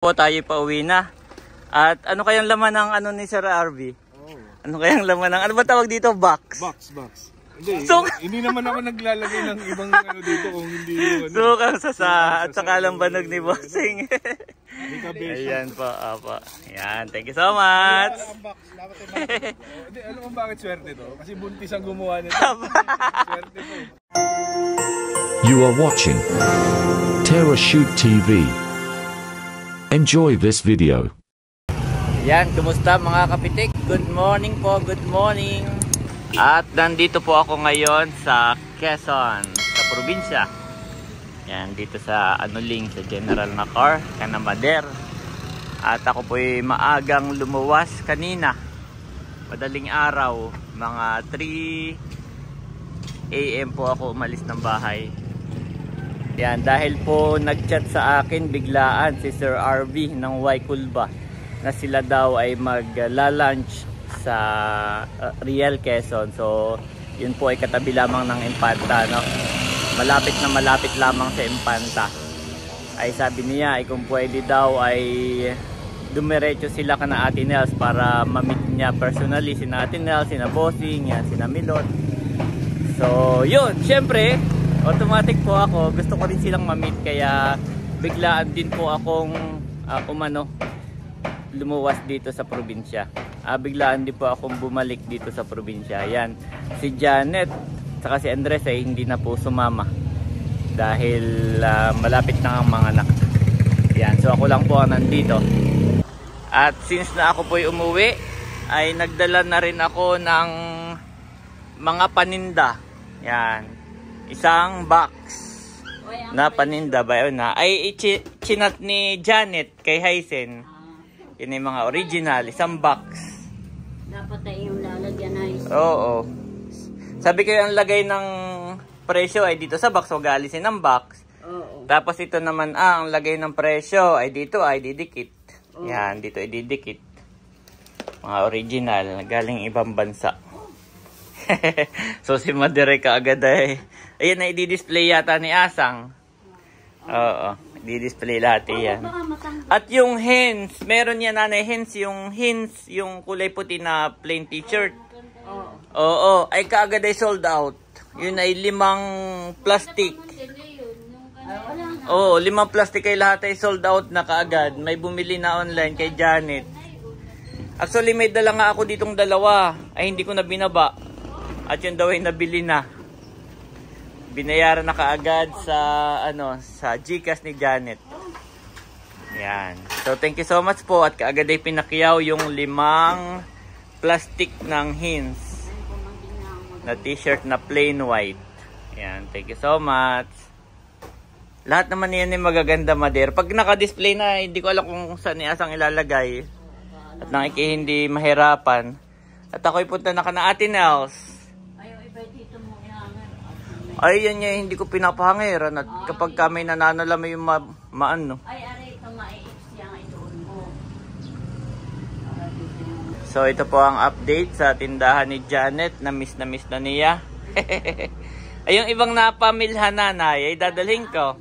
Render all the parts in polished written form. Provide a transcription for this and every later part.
Po tayo pauwi na. At ano kayang laman ng ano ni Sir RV? Oh. Ano kayang laman ng ano ba tawag dito? Box. Box. Hindi, So, hindi naman ako naglalagay ng ibang ano dito kung hindi yung ano. Sukang sasa at saka lang banog ni Bossing. Ayan po, apa. Ayan, thank you so much. Hindi, alam mo bakit swerte to? Kasi buntis ang gumawa nito. Swerte to. You are watching TerraShoot TV. Enjoy this video. Yan, kumusta mga kapitik? Good morning po, good morning. At nandito po ako ngayon sa Quezon, sa probinsya. Yan, dito sa Anuling, sa General Nakar, Canamader. At ako po'y maagang lumuwas kanina. Madaling araw, mga 3 AM po ako umalis ng bahay. Yan, dahil po nag-chat sa akin biglaan si Sir RV ng Waikulba na sila daw ay magla-lunch sa Riel, Quezon. So, yun po ay katabi lamang ng Impanta, no? Malapit na malapit lamang sa Impanta. Ay sabi niya ay kung pwede daw ay dumiretso sila kana Ate Nels para ma-meet niya personally sina Ate Nels, sina Bossing, yan, sina Milot. So, yun, syempre automatic po ako, gusto ko rin silang ma-meet, kaya biglaan din po akong lumuwas dito sa probinsya. Biglaan din po akong bumalik dito sa probinsya. Yan, si Janet saka si Andres ay hindi na po sumama dahil malapit na ang mga anak. Yan, so ako lang po ang nandito. At since na ako po'y umuwi, ay nagdala na rin ako ng mga paninda. Yan, isang box na paninda ba yun na ay chinat ni Janet kay Hysen. Yun yung mga original, isang box. Dapat ay yung lalagyan na isang. Oo. Sabi ko yung lagay ng presyo ay dito sa box, o galisin ng box. Oo. Tapos ito naman ang lagay ng presyo ay dito ay didikit. Yan, dito ay didikit. Mga original, galing ibang bansa. So si Madere kaagad ay ayan na i-display yata ni Asang. Oo, i-display lahat yan. At yung hens, meron yan nanay hens, yung kulay puti na plain t-shirt. Oo, ay kaagad ay sold out. Yun ay 5 plastic. Oo, 5 plastic ay lahat ay sold out na kaagad. May bumili na online kay Janet. Actually may dala nga ako ditong dalawa, ay hindi ko na binaba. At yun daw ay nabili na. Binayaran na kaagad sa sa GCash ni Janet. Yan. So thank you so much po, at kaagad ay pinakyaw yung 5 plastic ng hens na t-shirt na plain white. Yan, thank you so much. Lahat naman yan ay magaganda, Mader. Pag naka-display na, hindi ko alam kung saan niasang ilalagay. At hindi mahirapan. At ako'y punta na kana Ate Nels. Ay, yan niya, hindi ko pinapahangiran. At kapag kami nananala may maano. Ay, aray, ito ma-i-exya nga itoon mo. So, ito po ang update sa tindahan ni Janet. Na-miss na niya. Ay, yung ibang napamilhan nanay, ay dadalhin ko.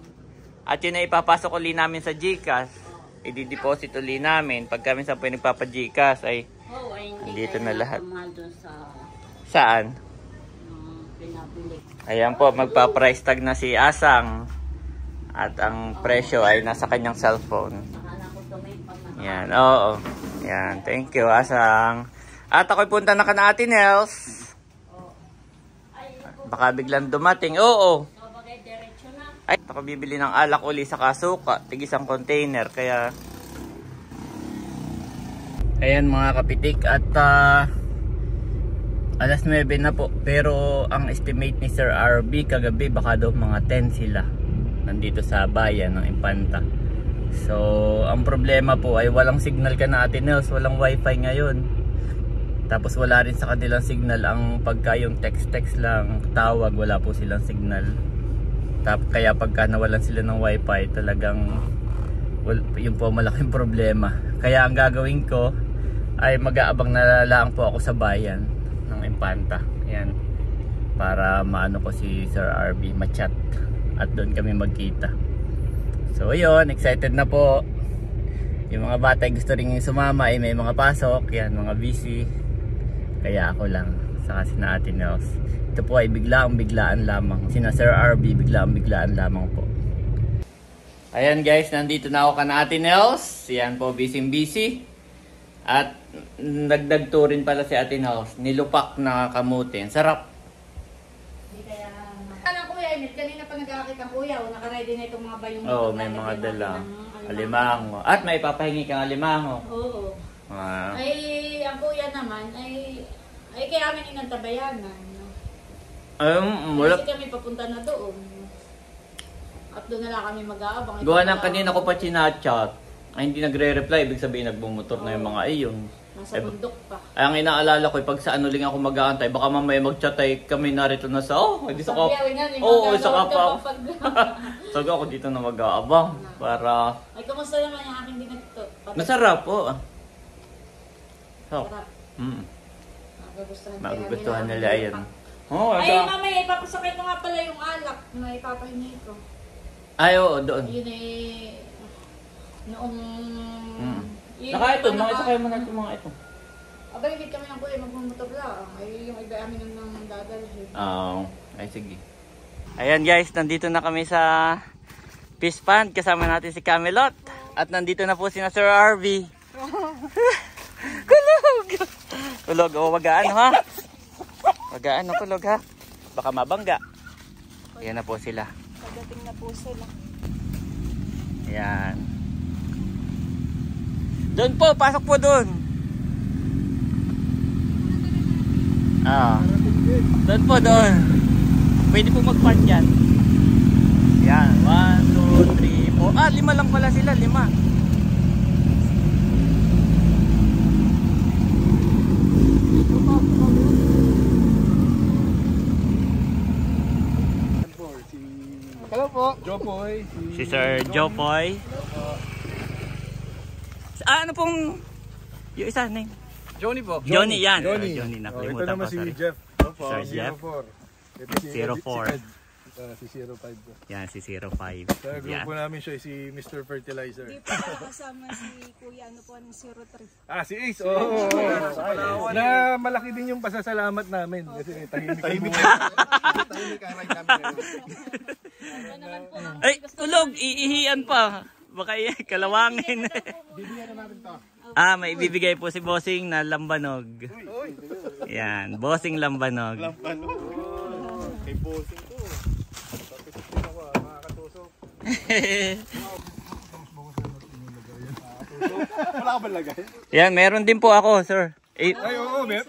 At yun ay ipapasok uli namin sa GCash. I-deposit uli namin. Pag kami sa po nagpapa-GCash, ay andito na lahat. Saan? Ayan po, magpa-price tag na si Asang. At ang presyo ay nasa kanyang cellphone. Yan, oo. Yan, thank you Asang. At ako'y punta na kana Ate Nels. Baka biglang dumating. Oo. Ay, ako bibili ng alak uli sa kasuka. Tig-isang container, kaya ayan mga kapitik, at alas 9 na po, pero ang estimate ni Sir RB kagabi baka daw mga 10 sila nandito sa bayan ng Impanta. So ang problema po ay walang signal ka na Ate Nels, walang wifi ngayon. Tapos wala rin sa kanilang signal ang pagka yung text lang, tawag, wala po silang signal. Kaya pagka nawalan sila ng wifi, talagang yun po malaking problema. Kaya ang gagawin ko ay mag-aabang na lang po ako sa bayan ng Impanta. Ayan, para maano ko si Sir RB, ma-chat at doon kami magkita. So ayun, excited na po. Yung mga bata ay gusto rin sumama, may mga pasok, yan, mga busy. Kaya ako lang, saka sina Ate Nels. Ito po ay biglaan lamang. Sina Sir RB, biglaan lamang po. Ayan guys, nandito na ako kana Ate Nels. Yan po, busy. At nagdag to rin pala si Ate Nels. Nilupak na kamuti. Sarap. Kanina pa nag-aakit ang kuya, naka-ready na itong mga bayong. Oo, may mga dala. Alimango. At may papahingi kang alimango. Oo. Ay, ang kuya naman, ay kaya amin inantabayanan. Wala. Kasi kami papunta na doon. At doon na lang kami mag-aabang. Gawa ng kanina ko pa chinachat. Ay hindi nagre-reply, ibig sabihin nagbumotor na yung mga iyon. Nasa bundok pa. Ay, ang inaalala ko, pag sa ano lang ako mag-aantay, baka mamaya mag-chat ay kami narito na sa, hindi sa kap. Oo, sa kapa. Sabi ako dito na mag-aabang para... Ay, kumusta naman yung aking dinagto? Masarap po. So, Sarap. magugustuhan nila yan. Oh, ay, mamaya ipapasakay ko nga pala yung alak na ipapahingi ko. Ay, oo, doon. Yun eh, noong... Naka ito, mga isa kayo muna ito, mga ito. Aba, hindi kami ng kuya magmumotor lang. Ay, yung iba amin nang dadalhin. Oo, ay sige. Ayan guys, nandito na kami sa Fish Pond. Kasama natin si Camelot. At nandito na po si Sir RV. Kulog! Kulog, o wagaan ha? Wagaan na kulog ha? Baka mabangga. Ayan na po sila. Pagdating na po sila. Ayan. Doon po, pasok po doon. Doon po, doon. Pwede po mag-park yan. Yan, 1, 2, 3, 4. 5 lang pala sila, 5. Hello po. Jopoy. Si Sir Jopoy. Ano pong yung isa name? Johnny po. Johnny yan. Johnny. Johnny, Ito nakalimutan naman ko. si Sorry. Jeff. Sir Jeff. 04. Ito si 04. Si 05 po. Yan, si 05. Sa Yan. grupo namin siya si Mr. Fertilizer. Hindi po kasama si Kuya, ano po, ng 03. Ah, si Ace. Oo. Na malaki din yung pasasalamat namin. Kasi tahimik Ay, kulog, iihian pa. Baka kalawangin. May ibibigay po si Bossing na lambanog. Yan, Bossing lambanog. Kay Bossing to. Makakatusok. Wala ka ba lagay? Yan, meron din po ako, sir. Ay, oo, Met.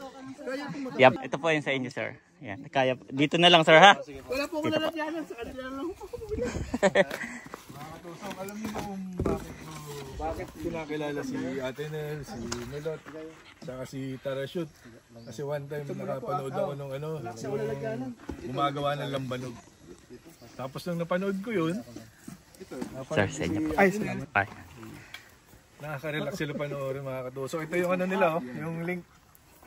Yep, ito po yung sa inyo, sir. Yan, kaya dito na lang, sir, ha? Wala po ko lalagyan sa kanila lang. Makakatusok. Alam niyo kung bakit kinakilala si Ate Nel, si Melot, saka si Tarashoot. Kasi one time nakapanood ako nung yung gumagawa ng lambanog. Tapos nang napanood ko yun, Sir, sa inyo po. ay, salamat. Ay. Nakaka-relax sila panoorin mga katusok. Ito yung nila, yung link.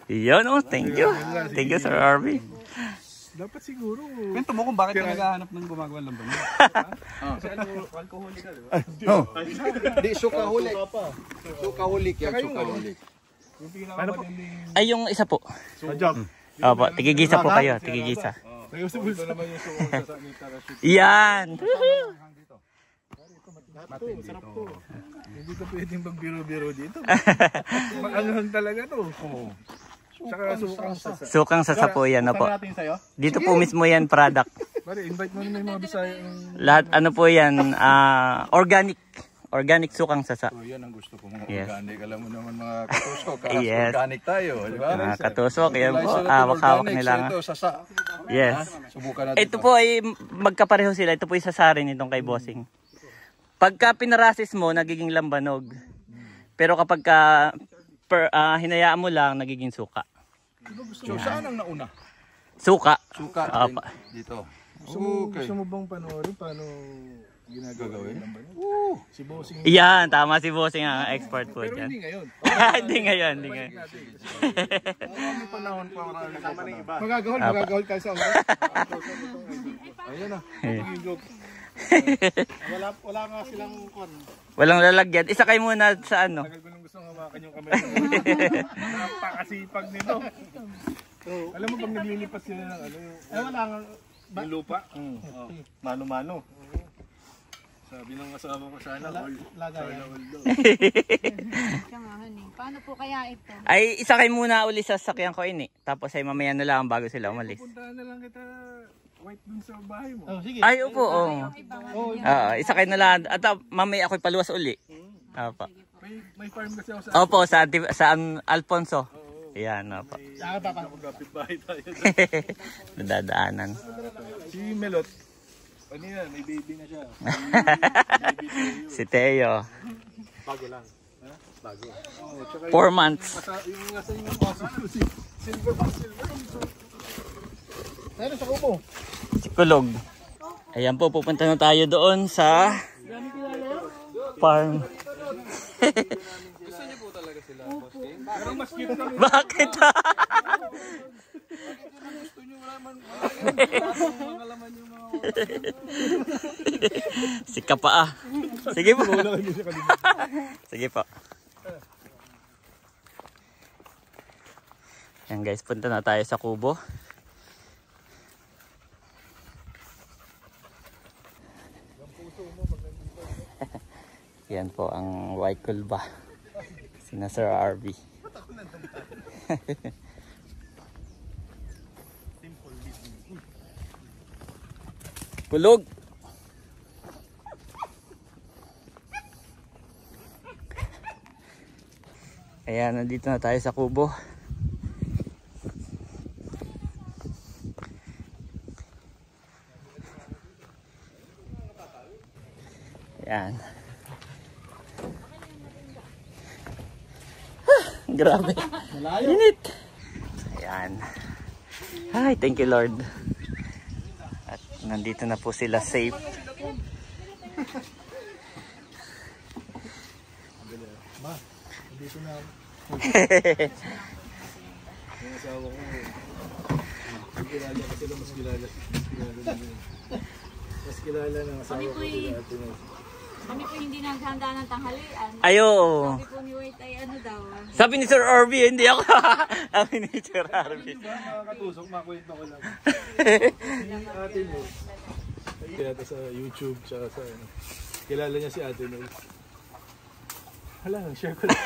Yun, oh, thank you. Thank you, Sir RV. Dapat siguro. Kwento mo kung bakit ka naghahanap ng gumagawa ng lambanog. Kasi alcoholic ka, di ba? Di, sukahulik. Sukahulik yan, sukahulik. Yung pinakamatinding Ay, yung isa po. sajak. Opo, tigigisa po kayo, tigigisa. Tayo sa bulsa naman yung suot sa ni Tarashoot. Yan! Sarap to. Hindi ka pwedeng magbiro-biro dito. Mag-anuhan talaga to. Saka sukang sasa. Sukang sasapo yan, po. natin sa'yo? Dito po mismo yan, product. Pare, invite mo na yung mga Bisaya. Lahat, ano po yan, organic. Organic sukang sasa. So, yan ang gusto ko mga Yes. organic. Alam mo naman mga katusok, Yes. organic tayo. Di ba? Katusok, yan po. Fertilizer Hawak-hawak organic, nila so nga. ito, sasa. Yes. Subukan natin Ito po ay magkapareho sila. Ito po yung sasarin itong kay Bossing. Pagka pinarasis mo, nagiging lambanog. Pero kapag hinayaan mo lang, nagiging suka. So, saan ang nauna? Suka. Suka. Apa. Dito. Gusto mo bang panoorin paano ginagawa yung lamban? Si Bossing. Yan, tama si Bossing ang expert po Pero dyan. hindi ngayon. Hindi ngayon, hindi ngayon. Ano panahon pa marami kasama ng iba? Magagahol tayo sa oras. Ayan na. Wala nga silang kon. Walang lalagyan. Isakay muna sa ano. Tagal ko nung gusto hawakan yung kamera. Napakasipag nito. Alam mo pag naglilipas sila ng ano yung lupa? Mano-mano. Sabi ng asawa ko sana all. Sana all daw. Paano po kaya ito? Ay, isakay muna uli sa sasakyan ko ini. Tapos ay mamaya na lang bago sila umalis. Puntahan na lang kita white dun sa bahay mo. Ay, opo. Isakay na lang. At mamaya ako'y paluwas uli. Opo. May farm kasi ako sa Opo, sa Alfonso. Yan, opo. kapit bahay tayo. Nadadaanan. Si Melot, ano yan, may baby na siya. Si Teo. Bago lang. Ha? Bago. Oh, 4 months. Yung nasa yung aso ko, si Silver. Ano sa kubo? Si Kulog. Ayan po, pupunta na tayo doon sa farm. Gusto niyo po talaga sila, Bosting? Pero mas cute kami. Bakit? Gusto niyo malaman yung mga Si Kapa. Sige po. Sige po. Yan guys, punta na tayo sa kubo. Yan po ang Waikulba. Sina Sir RV. Kulog. Ayan, nandito na tayo sa kubo. Ayan. Grabe. Init. Ayan. Ay, thank you Lord. At nandito na po sila safe. Dito na. Yung asawa ko. Ang kilala kasi sila mas kilala. Mas kilala ng asawa ko sila ate na. Kami po hindi naghanda ng tanghalian. Ayo. Sabi po ni Wait ay ano daw. Sabi ni Sir RV, hindi ako. Sabi ni Sir RV. Diba makakatusok, makwento ko lang. Si ate mo. Kaya sa YouTube, tsaka sa ano. Kilala niya si ate mo. Hala, share ko lang.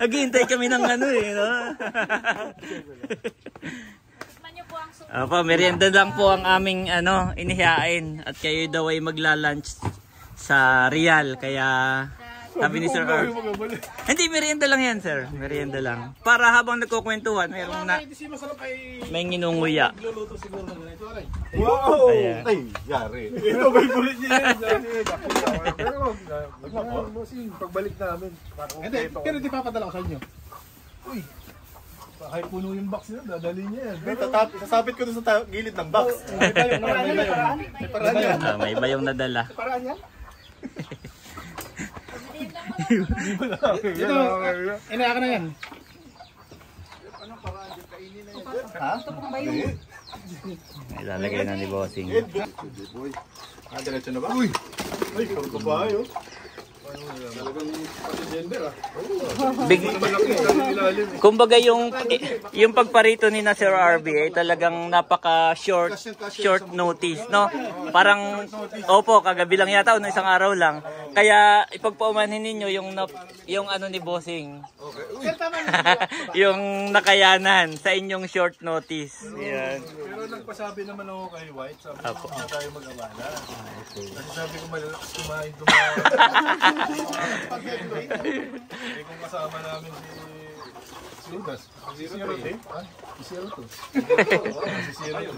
Naghihintay kami ng ano eh. No? Opo, merienda lang po ang aming ano, inihain. At kayo daw ay magla-lunch sa Real. Kaya sabi ni Sir R. Hindi, merienda lang yan sir. Merienda lang. Para habang nagkukwentuhan, mayroong na may nginunguya. Wow! Ayan. Ay, yari. Ito, may bulit niya yan. Pero, pagbalik namin. Hindi, pero di papadala ko sa inyo. Uy, kahit puno yung box niya, dadali niya yan. Sasabit ko doon sa gilid ng box. May paraan yan. May bayong nadala. Paraan yan? Hindi mo na Ito, inaya ka na yan. Ha? Ilalagay na ni Bossing. Diretso na ba? Uy! Ay, kabahay oh. Talagang pati gender ah. Big, Malaki sa ilalim. kumbaga yung pagparito ni na Sir RB ay talagang napaka short notice, no? Parang opo, kagabi lang yata o no, isang araw lang. Kaya ipagpaumanhin ninyo yung ano ni Bossing. Yung nakayanan sa inyong short notice. Yan. Pero nagpasabi naman ako kay White, sabi ko Apo. na tayo mag-abala. Kasi sabi ko malalakas kumain. Eh kung kasama namin si Ludas, si Zero Day. Si Zero to. Si Zero Day.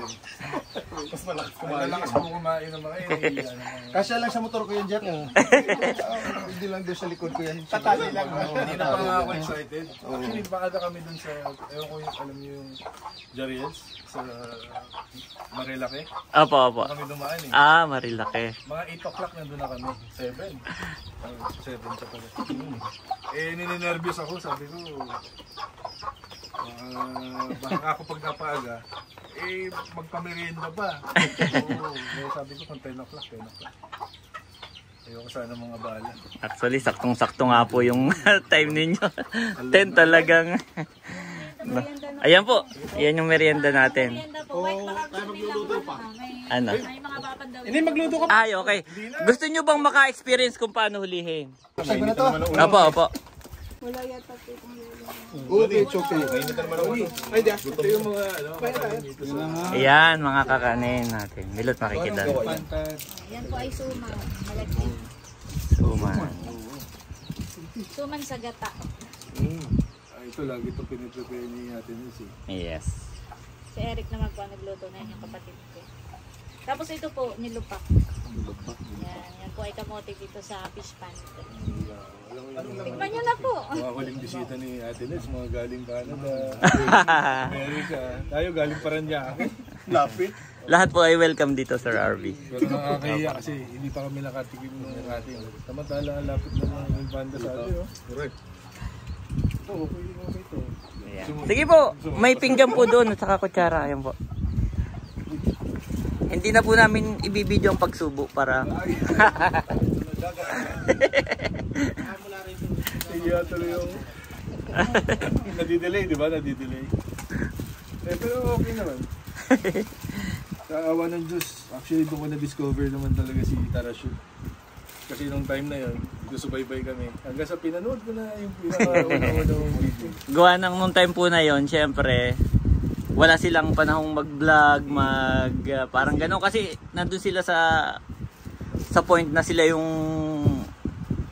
Mas malakas Malalakas mo kumain ng mga yun. Kasya lang sa motor ko yan, Jack. Hindi lang doon sa likod ko yan. Tatali lang. Hindi na pa nga ako excited. Actually, baka na kami dun sa, ewan ko yung, alam niyo yung Jariels sa Marilake. Opo, opo. Kami dumaan eh. Ah, Marilake. Mga 8 o'clock nandun na kami. 7. 7 sa pala. Eh, nininervyos ako. Sabi ko, baka ako pag napaaga, magpamerienda pa. Oo, sabi ko kung 10 o'clock. Ayoko sana mga bala. Actually, saktong-sakto nga po yung time ninyo. 10 talagang. Ayan po. Ayan yung merienda natin. Merienda po. Wait, baka gusto nilang Ano? may mga papan daw. Hindi, magluto ka. Ay, okay. Gusto nyo bang maka-experience kung paano hulihin? Saan na to? Opo. Wala yata po kung Okay, it's okay. Ay, di. Ito yung mga Ayan, mga kakanin natin. Milot makikita. Yan po ay suman. Malaki. Suman. Suman sa gata. ito lagi ito piniprepare ni Ate Nels eh. Yes. Si Eric naman po nagluto na yun, yung kapatid ko. Tapos ito po, nilupak. Yan po ay kamote dito sa fish pan. Tikman nyo na po. Mga huling bisita ni Ate Nels, mga galing Canada, America. Tayo galing Paranaque. Lapit. Lahat po ay welcome dito, Sir RV. Pero nakakahiya kasi hindi pa kami nakatikim ng ating. Samantala ang lapit na ng banda sa atin. Oh. Correct. Ito, okay ito. Ayan. Sige po, may pinggan po doon at saka kutsara. Ayan po. Hindi na po namin ibibidyo ang pagsubo para... Iya tuloy yung... Nadidelay, di ba? Nadidelay. Pero okay naman. Sa awa ng Diyos, actually doon ko na-discover naman talaga si Tarashoot. Kasi nung time na yun, susubaybay kami. Hanggang sa pinanood ko na yung pinaka-unang video. Gawa ng nung time po na yon, syempre, wala silang panahong mag-vlog, parang gano'n. Kasi nandun sila sa point na sila yung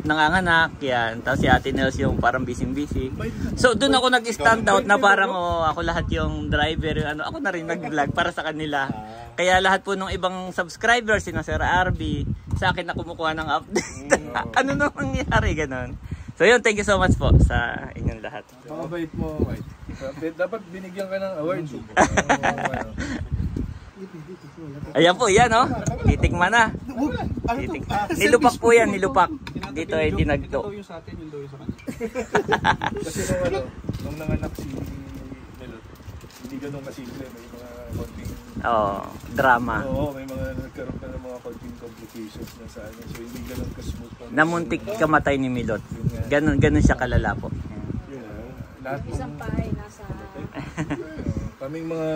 nanganganak, yan. Tapos si Ate Nels yung parang busy-busy. So doon ako nag-stand out na parang ako lahat yung driver, ako na rin nag-vlog para sa kanila. Kaya lahat po ng ibang subscribers, sina Sir RB, sa akin na kumukuha ng update. Ano nang nangyari ganon? So yun, thank you so much po sa inyong lahat. Pakabait mo, White. Dapat binigyan ka ng award. Ayan po, yan oh. Titikman na. Nilupak po yan, nilupak. Dito ay dinagto. Kasi nung nanganak si Melot, hindi ganun kasimple. May mga konting... Drama. Oo, may mga nagkaroon ka ng mga konting complications na sa ano. So hindi ganun ka-smooth. Namuntik kamatay ni Milot. Ganun siya kalala po. Lahat Isang pahay nasa... kaming mga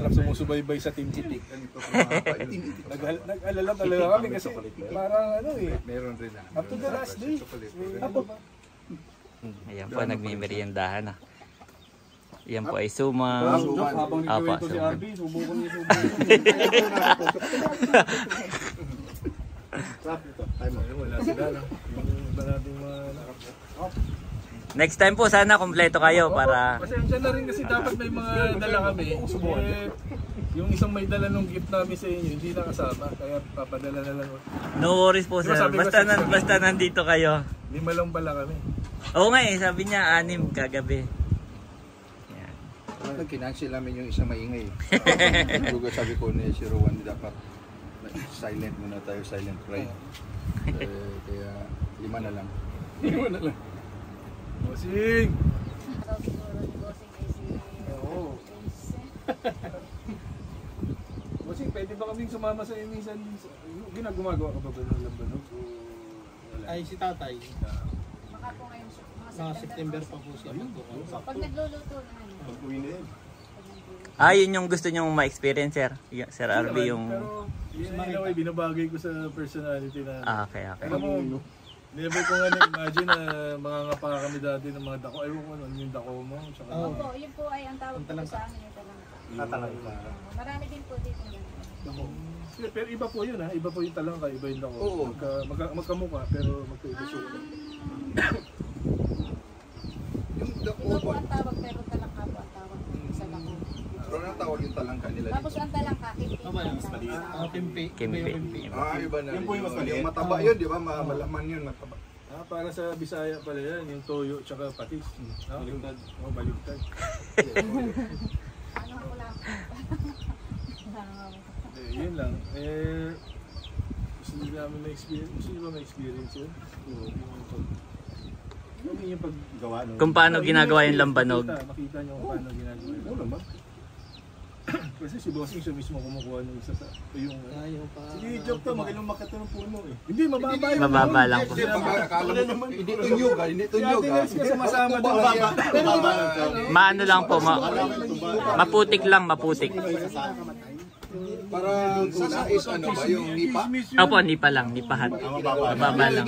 sumusubaybay sa Team Hitik. Nag-alala talaga kami kasi parang Meron rin na. up to the last day. Ayan po, nagmimeriendahan na. Ayan po ay suma. Habang nagkikwento si RB, subukan niya wala sila lang. Yung iba nating mga Next time po, sana kompleto kayo para... Pasensya na rin kasi dapat may mga dala kami. Yung isang may dala nung gift namin sa inyo, hindi nakasama. Kaya papadala na lang. No worries po, sir. Basta nandito kayo. 5 lang pala kami. Oo nga sabi niya 6 kagabi. Yan. Nag-kinansel namin yung isang maingay. Lugo sabi ko ni 01 dapat silent muna tayo, silent ride. Kaya 5 na lang. 5 na lang. Bossing! Oo. Bossing, pwede ba kaming sumama sa iyo minsan? Ginagumagawa ka ba ng lambanog? Ay, si tatay. Baka po ngayon, Mga September pa po siya. pag nagluluto na Pag-uwi na yun. Yun yung gusto nyong ma-experience, sir. Sir RB yung... Pero yun na binabagay ko sa personality na... Okay. Alam mo, never ko nga na-imagine na mangangapa kami dati ng mga dako. Ayaw ko ano yung dako mo. Tsaka Opo, yun po ay ang tawag po sa amin yung talangka. Marami din po dito. Pero iba po yun ha. Iba po yung talangka, iba yung dako. Oo. Magkamukha pero magkaiba siya. Yung dako Iba po ang tawag pero talangka po ang tawag sa dako. pero ang tawag yung talangka nila Tapos ang talangka, Pimpi. Kimpi. iba na. Yung po yung mas maliit. Yung mataba yun, di ba? Malaman yun, mataba. Para sa Bisaya pala yan, yung toyo tsaka patis. Baliktad. Baliktad. Ano ko lang. Yun lang. Gusto nyo namin ma-experience. Gusto nyo ba ma-experience yun? Yung paggawa. Kung paano ginagawa yung lambanog. Makita nyo kung paano ginagawa yun. Oo naman. Kasi si Bossing siya mismo kumukuha ng isa sa yung Ayaw pa. sige, joke to, magaling makita ng puno eh. Hindi, mababa yun. Mababa lang po. Hindi tunyog ah, hindi tunyog ah. Kasi sumasama doon. Maano lang po, maputik lang, maputik. Parang kung nais ano ba yung nipa? Opo, nipa lang, nipahat. Mababa lang.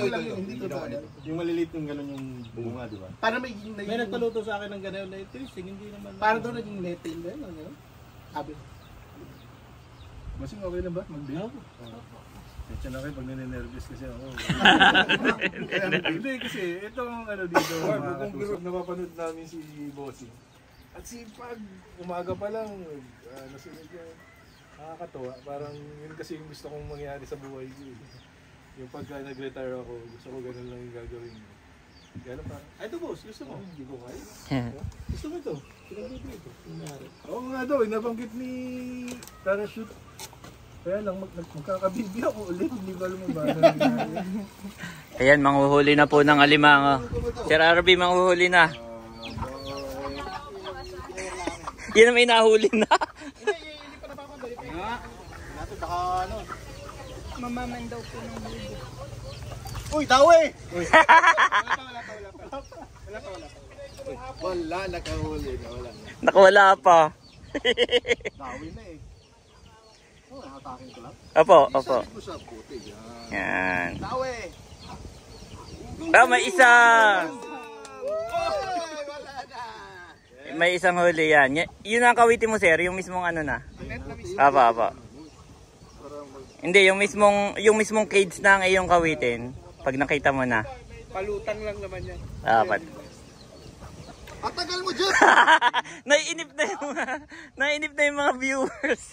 Yung maliliit yung gano'n yung bunga, di ba? Para may nagpaluto sa akin ng gano'n na tasting, hindi naman. Para doon naging netting din, ano? Sabi. Masing okay lang ba? Mag-bill? Medyo na kayo pag nininervous kasi ako. Hindi kasi itong ano dito, kung napapanood namin si Bossing. At si pag umaga pa lang, nasunod yan. Nakakatawa. Parang yun kasi yung gusto kong mangyari sa buhay ko. Yung pagka nag-retire ako, gusto ko ganun lang yung gagawin mo. Kaya lang parang, ay ito boss, gusto mo? Hindi ko kaya. Gusto mo ito? Pinag-ibig ito. Oo nga daw, nabanggit ni Parachute. Kaya lang, magkakabibi ako ulit. Hindi ko alam mo ba. Ayan, manghuhuli na po ng alimango. Sir RB, manghuhuli na. Yan ang may nahuli na. Mamaman daw po ng bubo. Uy, tawe! Wala, nakahuli na wala. Nakawala pa. Tawe na eh. Oh, nakatakin ko lang. Opo, opo. Sabi ko sa puti yan. Yan. Tawe! Ah, may isa! May isang huli yan. Yun ang kawitin mo, sir, yung mismong ano na. Apa, apa. Hindi, yung mismong cage na ang iyong kawitin. Pag nakita mo na. Palutang lang naman yan. Dapat. Ang tagal mo dyan! Naiinip na yung mga viewers.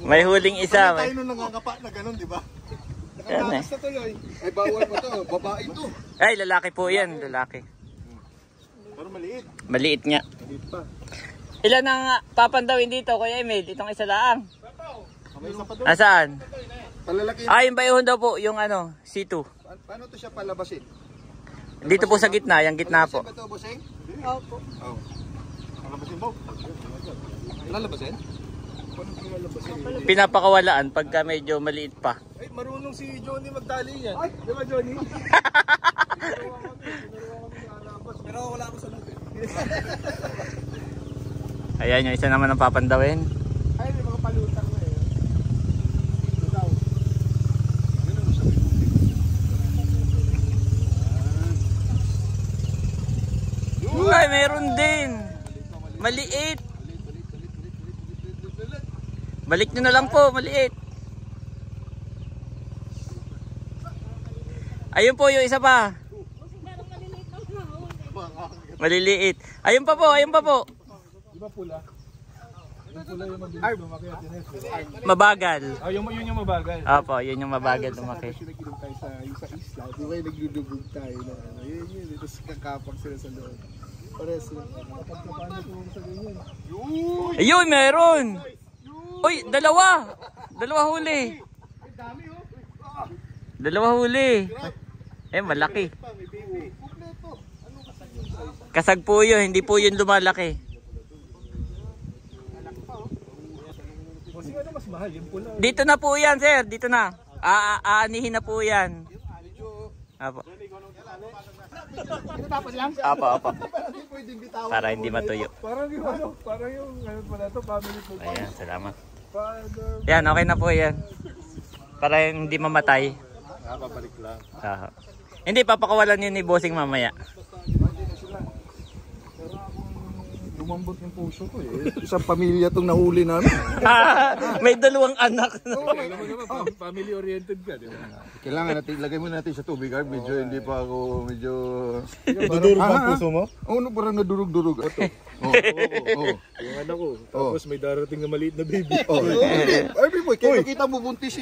May huling isa. Tayo nung nangangapa na ganun, di ba? Yan eh. Nakatakas na tuloy. Ay bawal pa to, babae to. Ay, lalaki po yan. Lalaki. Pero maliit. Maliit nga. Maliit pa. Ilan ang papandawin dito, Kuya Emil? Itong isa laang. May isa pa doon. Nasaan? Palalaki. Ah, yung bayuhon daw po, yung ano, C2. Paano to siya palabasin? Dito po sa gitna, yung gitna po. Palabasin ba to, Bossing? Opo. Oo. Palabasin mo. Lalabasin? Pinapakawalaan pagka medyo maliit pa. Ay, marunong si Johnny magtali yan. Ay, di ba Johnny? Pero wala ako sa loob eh. Ayan, yung isa naman ang papandawin. Ay, may mga palutang na eh. Ay, meron din. Maliit. Balik nyo na lang po, maliit. Ayun po, yung isa pa. Maliliit. Ayun pa po, ayun pa po. Di ba pula? Yung pula yung mabilis lumaki at yun. Mabagal. Ah, yun yung mabagal. Opo, yun yung mabagal lumaki. Nagkinom tayo sa isla. Di ba yung nagdudugog tayo na ano. Yun. Tapos kakapak sila sa loob. Pares lang. Paano po sa ganyan? Ayun, meron. Uy, dalawa. Dalawa huli. Dalawa huli. Eh, malaki. Kasag po yun, hindi po yun lumalaki. Bossing, ano mas mahal? Yung pula? Dito na po yan, sir. Dito na. Aanihin na po yan. Apo. Apo, apo. Para hindi matuyo. Parang yung ano pala to, family food. Ayan, salamat. Father. Yan, okay na po yan. Para hindi mamatay. Babalik lang. Hindi, papakawalan yun ni Bossing mamaya. Lumambot yung puso ko eh. Isang pamilya tong nahuli namin. May dalawang anak. Family oriented ka, di ba? Kailangan natin, lagay mo natin sa tubig. Medyo hindi pa ako, medyo... Dudurog ang puso mo? Oo, parang nadurog-durog. Ito. Oo. Yung anak ko. Tapos may darating na maliit na baby. Ay, boy, kaya nakita mo buntis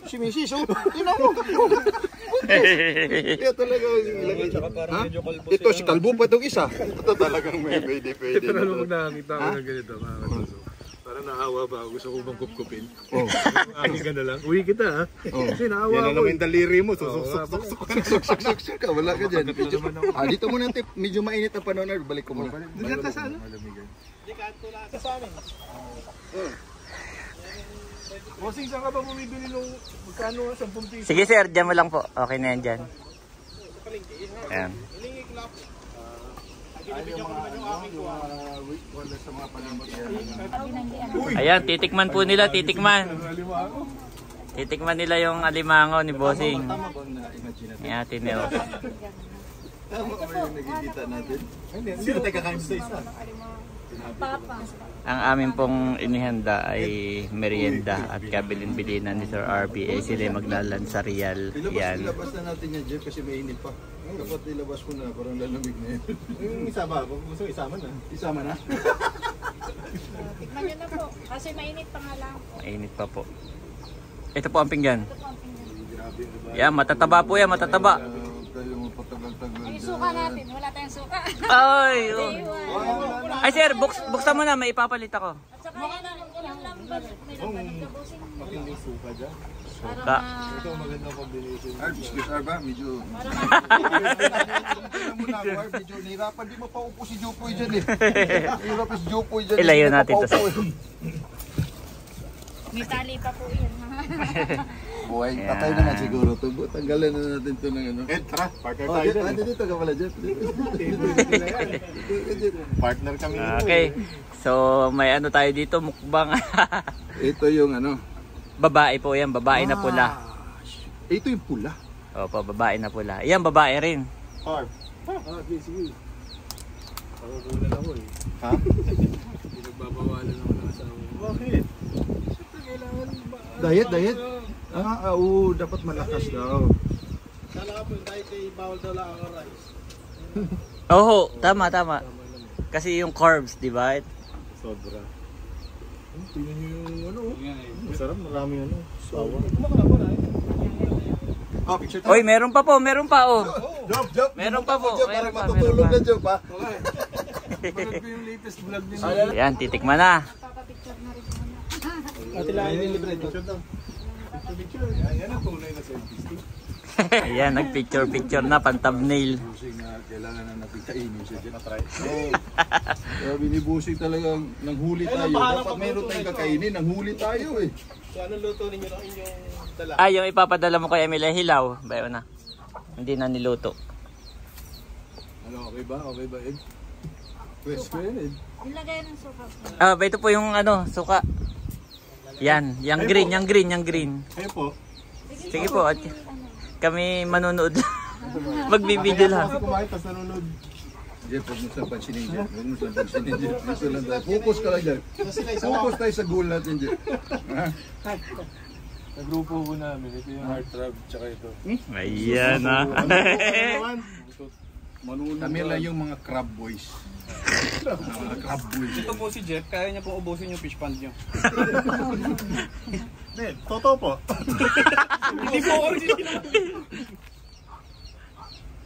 si Mrs. Oh, tingnan mo. Kaya talaga ilagay. Ito si Kalbo pa itong isa. Ito talagang may pwede. Ito na lang nakakita ko ng ganito. Para Parang naawa ba? Gusto ko bang kupkupin? Oh. Akin ka na lang. Uwi kita ha. Oh. Kasi naawa Yan na ako. naman yung daliri mo. Suksuk ka, wala ka dyan. Dito muna tip, medyo mainit ang panahon na, balik ko muna. Diyan ka sa ano? Bossing, saan ka ba bumibili nung magkano 10 piso? Sige sir, dyan mo lang po. Okay na yan dyan. Ayan. Ayan, titikman po nila, titikman. Titikman nila yung alimango ni Bossing. Ni Ate Nel. Tama ba yung nagkikita natin? Sino tayo kakain sa isa? Papa. Ang amin pong inihanda ay merienda at kabilin-bilinan ni Sir RB. Eh, sila maglalansa Real. Yan. Ilabas na natin yan, Jeff, kasi mainit pa. Dapat ilabas ko na, parang lalamig na yun. Yung isa ba? Kung gusto isama na. Isama na? Tikman nyo na po. Kasi mainit pa nga lang. Mainit pa po. Ito po ang pinggan. Ito po ang pinggan. Yan, matataba po yan, matataba. Tayo mapatagal-tagal Yung suka natin. Wala tayong suka. Ay! Oh. Iwan. Ay sir, buksan mo na, may ipapalit ako. At saka yung lambat. May lambat ng kabusing. May suka dyan. Suka. Ito ang magandang combination. Arb, excuse Arba, medyo... Tingnan mo na ako, Arb, medyo nahirapan. Di mapaupo si Jopoy dyan eh. Nahirapan si Jopoy dyan. Ilayo natin to. May tali pa po yan. Buhay, Ayan. patay naman siguro to. Tanggalan na natin to ng ano. Tara, partner Oh, tayo dito, dun. dito ka pala, Jeff. Partner kami. Okay. So, may ano tayo dito, mukbang. Ito yung ano. Babae po yan, babae na pula. Ito yung pula. Opo, babae na pula. Yan, babae rin. Harp. Sige. Pakukulan ako eh. Ha? Hindi nagbabawalan ako ng asawa. Bakit? Siyempre kailangan ba? Diet? Oo, dapat malakas daw. Kala ka po, dahil kay bawal daw lang ang rice. Oo, tama, tama. Kasi yung carbs, di ba? Sobra. Tingnan nyo yung ano. Masarap, maraming ano. Sawa. Oh, picture Oy, meron pa po, meron pa oh. Job, Job. Meron pa po, Job, meron para pa, matutulog meron na, Job, ha? Manood ko yung latest vlog din. Yan, titikman na. Papapicture na rin muna. Ate lang, nilibre ito. Yan ang tunay na selfie stick. Yan, nagpicture-picture na, pan-thumbnail. Busing na kailangan na natin kainin siya dyan. Oo. Kaya binibusing talaga ng huli tayo. Dapat meron tayong kakainin. Nang huli tayo eh. So, anong luto ninyo ng inyong dala? Ah, yung ipapadala mo kay Emilia Hilaw. Bayo na. Hindi na niluto. Ano, okay ba? Okay ba, Ed? Pwes ko yan eh. Ilagay ng suka. Ah, ito po yung ano, suka. Yan, yung green, yung green, yung green. Kayo po. Sige po, at kami manonood. Magbibideo lang. Kasi kumain, tapos nanonood. Jeff, huwag mo silang pansinin, Jeff. Huwag mo silang pansinin, Jeff. Dito lang tayo. Focus ka lang, Jeff. Focus tayo sa goal natin, Jeff. Ha? Sa grupo ko namin, ito yung heart trap, tsaka ito. Ayan na. Kami lang yung mga crab boys. Mga crab boys. Ito po si Jeff, kaya niya pong ubusin yung fish pond niyo. Hindi, totoo po. Hindi po original.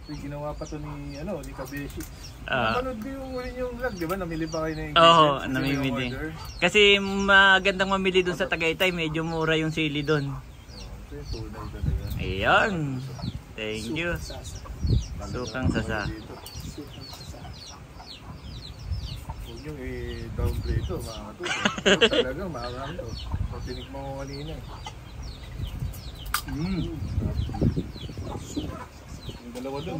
Ginawa pa to ni, ni Kabeshi. Ah. Panood ko yung uli yung vlog, di ba? Namili pa kayo ng Oo, Sino namimili. yung order? Kasi magandang mamili dun sa Tagaytay, medyo mura yung sili dun. Ito yung tunay talaga. Ayan. Thank you. Sukang sasa. Huwag yung i-downplay ito, mga katuto. Talaga, makarami to. So, tinikman ko kanina. Yung dalawa dun.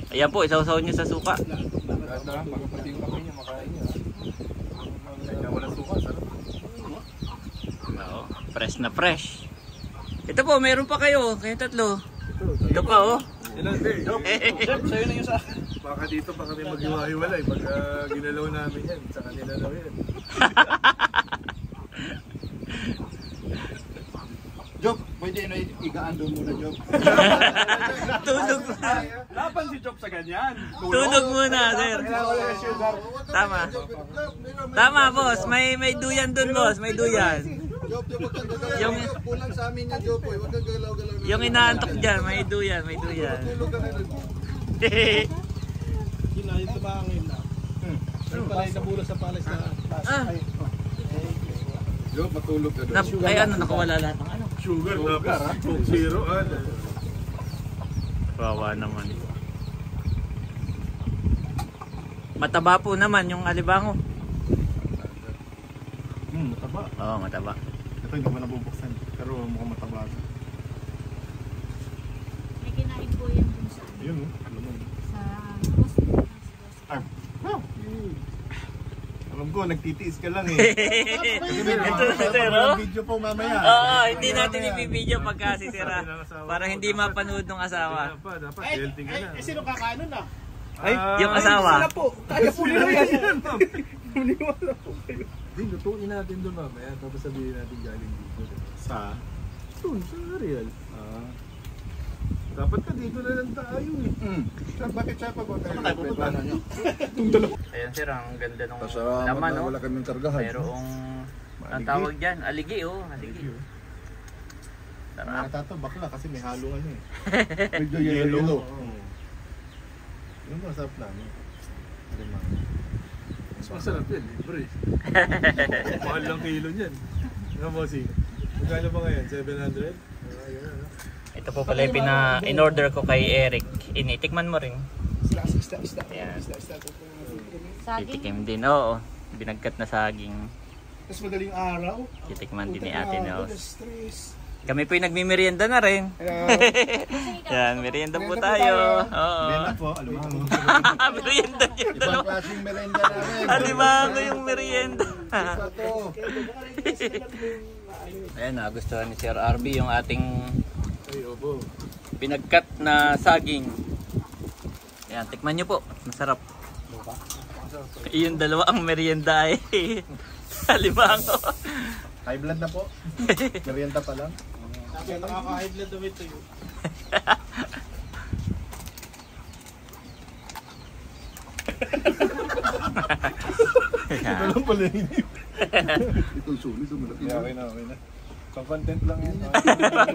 Ayan po, isaw-saw nyo sa suka. Dahan-dahan, pagkapating kami niya, makain niya. Kanya walang suka, sarap. Oo, fresh na fresh. Ito po, meron pa kayo. Kayo tatlo. Ito pa oh. Ilan day? Jeff, sa'yo na yung sa akin. Baka dito pa kami maghiwa-hiwalay pag ginalaw namin yan. Sa kanila daw yan. Job, pwede na igaan doon muna, Job. Tulog. Laban si Jeff sa ganyan. Tulog muna, sir. Tama. Tama, boss. May duyan dun, boss. May duyan. Job, huwag kang gagalaw. Kulang sa amin yan, Job. Huwag kang gagalaw-galaw. Yung inaantok dyan, may duyan, may duyan. Tulog ka na rin. Yun na, yung tumangin na. Yung palay na bulas sa palas na. Ah. Yo, matulog ka doon. Ay ano, nakawala lahat ng ano. Sugar, tapos Coke Zero. Wawa naman. Mataba po naman yung alibango. Mataba. Oo, mataba. Ito hindi mo nabubuksan. Pero mukhang mataba. May kinain po yan dun sa Yun, sa hospital. Alam ko, nagtitiis ka lang eh. Ito, Video po mamaya. Oo, hindi natin ibibideo pagka si Sira. Para hindi mapanood ng asawa. Dapat healthy ka na. Sino kakaano na? Ay, yung asawa. Kaya po nila yan. Hindi, lutuin natin doon mamaya. Tapos sabihin natin galing dito. Sa? Doon, sa Ariel. Dapat ka dito na lang tayo eh. Bakit siya pa ba tayo? Ayan sir, ang ganda ng Pasalamat laman, na no? wala kaming kargahan. Mayroong, ang tawag dyan, aligi, oh. Aligi. Sarap. Tato, bakla kasi may halo ano eh. Medyo yellow. Yung masarap namin. Masarap yan, libre. Mahal lang kilo niyan. Ano mo si? Magkano ba ngayon? 700? Ito po pala yung in-order ko kay Eric. Initikman mo rin. Isda. Ayan. Saging. Titikim din, oo. Binagkat na saging. Mas madaling araw. Titikman din ni Ate Nels. Stress. Kami po yung nagmimerienda na rin. Yan, merienda po tayo. Oo. Bena po, alam mo. Merienda yun. Ibang klaseng merenda namin. Alimango yung merienda. Ito. Ayan, nagustuhan ni Sir RB yung ating Ay, opo. pinagkat na saging. Ayan, tikman nyo po. Masarap. Yung dalawa ang merienda ay alimango. High blood na po. Merienda pa lang. Nakaka-high blood daw ito yun. Ito lang pala yun. Ito sulit. Okay na. Pang-content lang yan.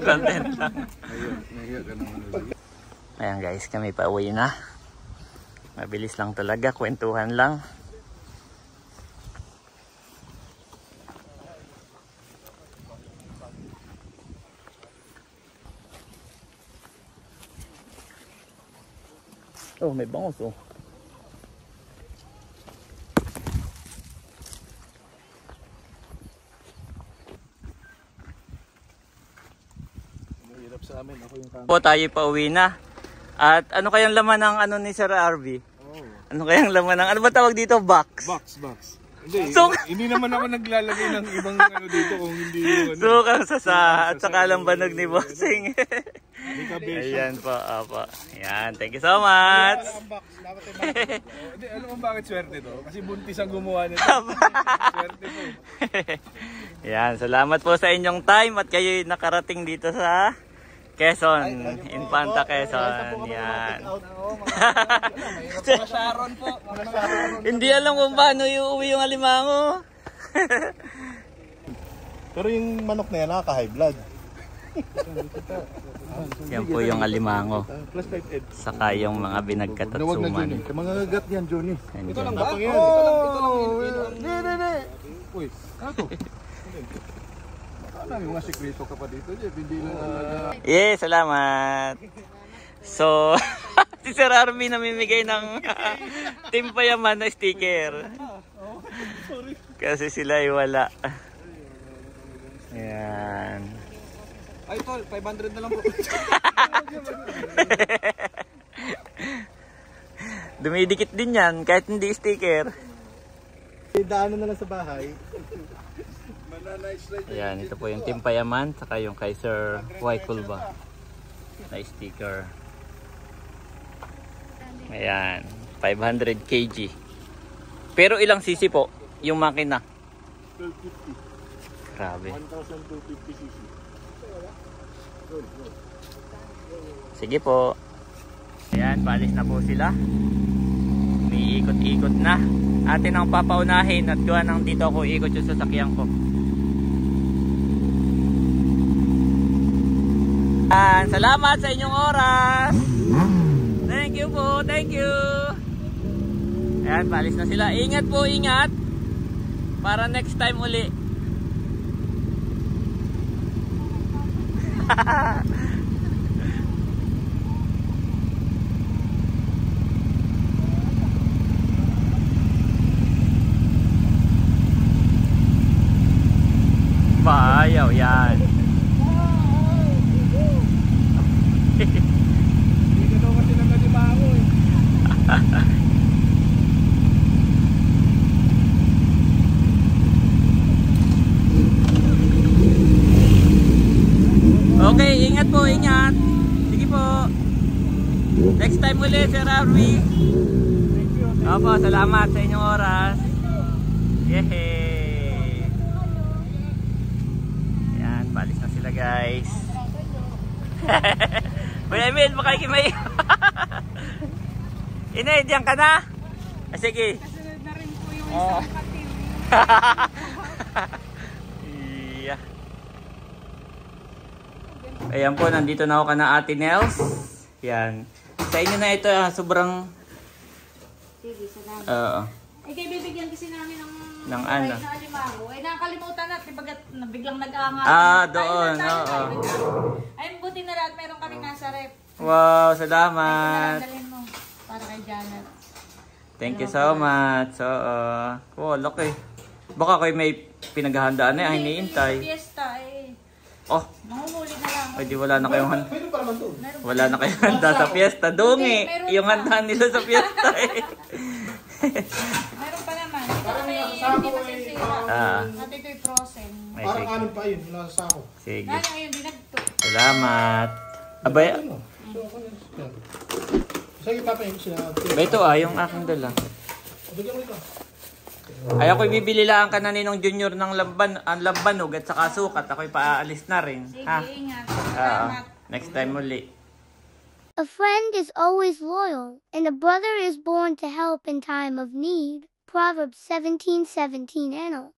Content lang. Ayun, nahiya ka naman. Ayan guys, kami pa uwi na. Mabilis lang talaga, kwentuhan lang. Oh, may bangos oh. Mahirap sa amin. Ako yung Po tayo pa uwi na. At ano kayang laman ng ano ni Sir RV? Ano kayang laman ng, ano ba tawag dito? Box? Box. Hindi, So- hindi naman ako naglalagay ng ibang ano dito kung hindi yung ano. Sukang sasa at saka lambanog ni Bossing. Hindi ka besh. Ayan po, apa. Ayan, thank you so much. Hindi, alam mo bakit swerte to? Kasi buntis ang gumawa nito. Swerte po. Ayan, salamat po sa inyong time at kayo nakarating dito sa Quezon, Infanta Quezon. Yan. Sharon po. Hindi alam kung paano iuwi yung alimango. Pero yung manok na yan, nakaka-high blood. Yan po yung alimango. Plus 5 ed. Saka yung mga binagkat at Huwag na suman. Johnny. Mga gagat yan, Johnny. Ito Ito lang ba? Hindi. Uy, ano to? Ano yung mga sikreto ka pa dito, Jeff? Hindi lang talaga. Yeah, salamat. So, si Sir Army namimigay ng Team Payaman na sticker. Kasi sila ay wala. Ayan. Ay, tol, 500 na lang po. Dumidikit din yan kahit hindi sticker. Daanan na lang sa bahay. Ayan, ito po yung Team Payaman, saka yung kay Sir Waikulba na sticker. Ayan, 500 kg. Pero ilang cc po yung makina? 1250. Grabe. 1,250 cc. Sige po. Ayan, paalis na po sila. Umiikot-ikot na. Atin ang papaunahin at gawa ng dito ako ikot yung sasakyan ko. Ayan, salamat sa inyong oras. Thank you po, thank you. Ayan, paalis na sila. Ingat po, ingat. Para next time uli. Bayaw yan. Hindi ka daw kasi ng kalimango eh. Okay, ingat po, ingat. Sige po. Next time ulit, Sir Arwi. Opo, salamat sa inyong oras. Yehey. Yan, balis na sila guys. Kuya Emil, makikimay. Inay, diyan ka na? Ah, sige. Kasunod na rin po yung isang kapatid. Yeah. Ayan po, nandito na ako ka na Ate Nels. Yan. Sa inyo na ito, sobrang... Sige, salamat. Oo. Eh, kay bibigyan kasi namin Ng ano? ng alimango. Eh, nakakalimutan natin pagkat biglang nag-aangat. Doon, oo. Ay, buti na lahat meron kami nasa rep. Wow, Ay, salamat. dalhin mo para kay Janet. Thank you so much. Oh, laki. Baka kayo may pinaghahandaan na, hinihintay. Fiesta eh. Oh, Mangunguli na lang. ay di wala na kayong handa. Pwede pa naman to. Wala na kayong handa sa fiesta. Dungi, Meron yung pa. handa nila sa fiesta eh. Meron pa naman. Ito kami, hindi masisira. At ito'y frozen. Ay, Parang sige. anin pa yun, nasa sako. Sige. Nga ngayon, dinagto. Salamat. Abay, Sige, papayin ko sila. ba ito yung aking dala. Bigyan mo ito. Ay ako'y bibili lang ka na ninong junior ng lambanog at saka sukat. Ako'y paaalis na rin. Sige, Ha? ingat. Oo. Salamat. Next time uli. A friend is always loyal, and a brother is born to help in time of need. Proverbs 17:17 NL.